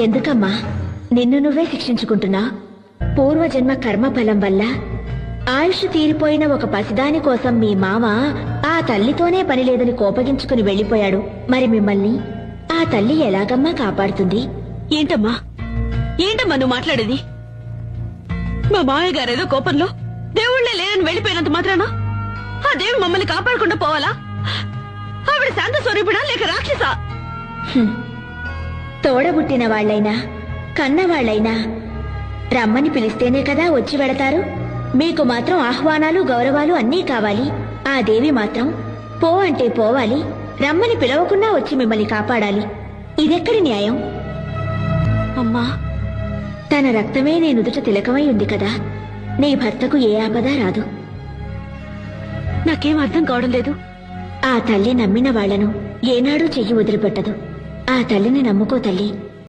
ఎందుకమ్మా నిన్ను నువ్వే శిక్షించుకుంటున్నా? పూర్వజన్మ కర్మఫలం వల్ల ఆయుష్ తీరిపోయిన ఒక పసిదాని కోసం మీ మామ ఆ తల్లితోనే పని లేదని కోపగించుకుని వెళ్లిపోయాడు. మరి మిమ్మల్ని ఆ తల్లి ఎలాగమ్మా కాపాడుతుంది? ఏంటమ్మా నువ్వు మాట్లాడేది? మా మామయ్య గారేదో కోపంలో దేవుళ్లే లేదని వెళ్లిపోయినంత మాత్రాన ఆ దేవి మమ్మల్ని కాపాడకుండా పోవాలా? ఆవిడ శాంత స్వరూపిడా లేక రాక్షసా? తోడబుట్టిన వాళ్లైనా కన్నవాళ్లైనా రమ్మని పిలిస్తేనే కదా వచ్చి వెడతారు. మీకు మాత్రం ఆహ్వానాలు గౌరవాలు అన్నీ కావాలి. ఆ దేవి మాత్రం పో అంటే పోవాలి, రమ్మని పిలవకుండా వచ్చి మిమ్మల్ని కాపాడాలి. ఇదెక్కడి న్యాయం? అమ్మా, తన రక్తమే నీ నుదుట తిలకమై ఉంది కదా, నీ భర్తకు ఏ ఆపద రాదు. నాకేం అర్థం కావడం లేదు. ఆ తల్లి నమ్మిన వాళ్లను ఏనాడూ చెయ్యి వదిలిపెట్టదు. ఆ తల్లిని నమ్ముకో తల్లి.